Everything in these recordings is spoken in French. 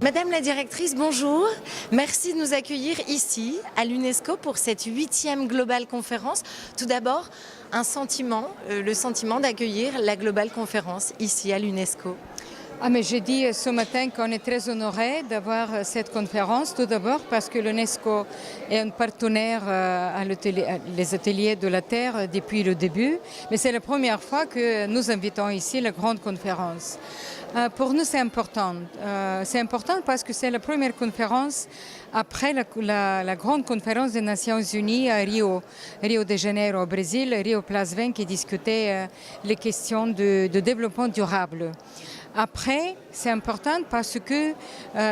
Madame la directrice, bonjour. Merci de nous accueillir ici, à l'UNESCO, pour cette 8e Global Conférence. Tout d'abord, un sentiment, le sentiment d'accueillir la Global Conférence ici, à l'UNESCO. Mais j'ai dit ce matin qu'on est très honoré d'avoir cette conférence, tout d'abord parce que l'UNESCO est un partenaire les ateliers de la Terre depuis le début, mais c'est la première fois que nous invitons ici la grande conférence. Pour nous, c'est important. C'est important parce que c'est la première conférence après la grande conférence des Nations Unies à Rio de Janeiro au Brésil, Rio Plus 20, qui discutait les questions de développement durable. Après, c'est important parce que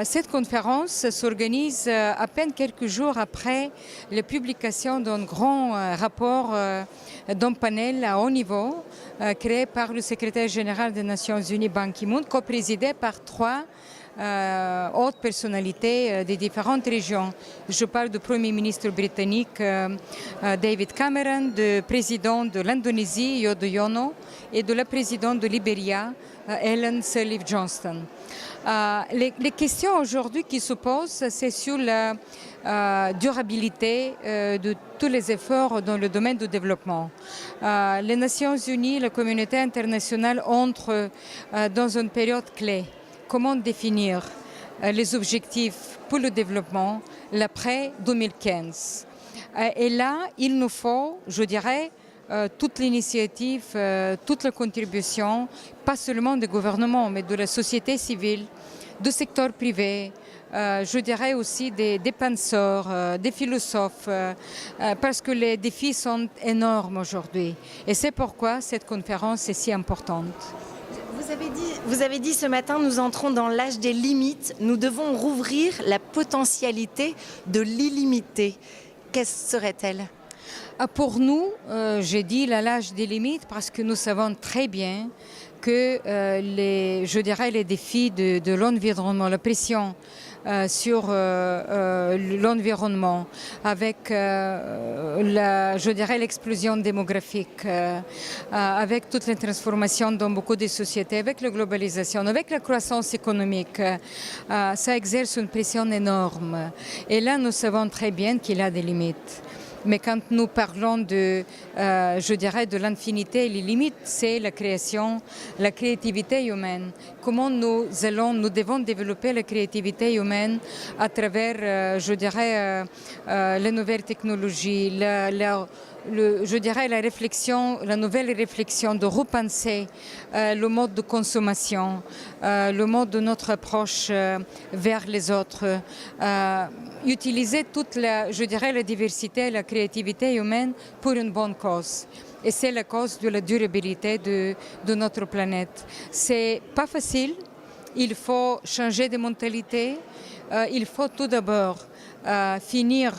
cette conférence s'organise à peine quelques jours après la publication d'un grand rapport d'un panel à haut niveau créé par le secrétaire général des Nations Unies, Ban Ki-moon, co-présidé par 3 hautes personnalités des différentes régions. Je parle du Premier ministre britannique David Cameron, du président de l'Indonésie, Yudhoyono, et de la présidente de Libéria, Ellen Sirleaf Johnston. Les questions aujourd'hui qui se posent, c'est sur la durabilité de tous les efforts dans le domaine du développement. Les Nations Unies, la communauté internationale entrent dans une période clé. Comment définir les objectifs pour le développement l'après 2015? Et là, il nous faut, je dirais, toute l'initiative, toute la contribution, pas seulement des gouvernements, mais de la société civile, du secteur privé, je dirais aussi des penseurs, des philosophes, parce que les défis sont énormes aujourd'hui. Et c'est pourquoi cette conférence est si importante. Vous avez dit ce matin, nous entrons dans l'âge des limites. Nous devons rouvrir la potentialité de l'illimité. Quelle serait-elle ? Pour nous, j'ai dit l'âge des limites parce que nous savons très bien que les défis de l'environnement, la pression sur l'environnement, avec l'explosion démographique, avec toutes les transformations dans beaucoup de sociétés, avec la globalisation, avec la croissance économique, ça exerce une pression énorme. Et là, nous savons très bien qu'il y a des limites. Mais quand nous parlons de l'infinité, les limites, c'est la création, la créativité humaine. Comment nous devons développer la créativité humaine à travers, les nouvelles technologies, la nouvelle réflexion de repenser le mode de consommation, le mode de notre approche vers les autres, utiliser toute la diversité et la créativité humaine pour une bonne cause. Et c'est la cause de la durabilité de notre planète. C'est pas facile, il faut changer de mentalité, il faut tout d'abord finir,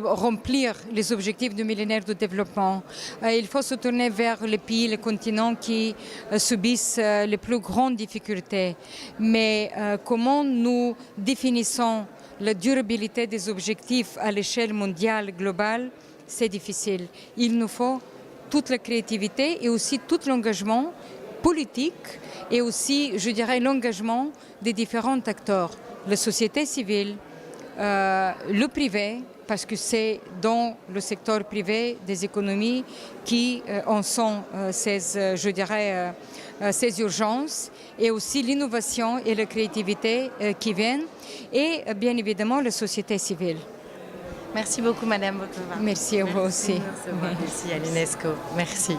remplir les objectifs du millénaire de développement. Il faut se tourner vers les pays, les continents qui subissent les plus grandes difficultés. Mais comment nous définissons la durabilité des objectifs à l'échelle mondiale, globale, c'est difficile. Il nous faut toute la créativité et aussi tout l'engagement politique et aussi, l'engagement des différents acteurs. La société civile, le privé, parce que c'est dans le secteur privé des économies qui en sont ces urgences, et aussi l'innovation et la créativité qui viennent, et bien évidemment la société civile. Merci beaucoup, Madame Bokova. Merci à vous aussi. Merci à l'UNESCO. Merci.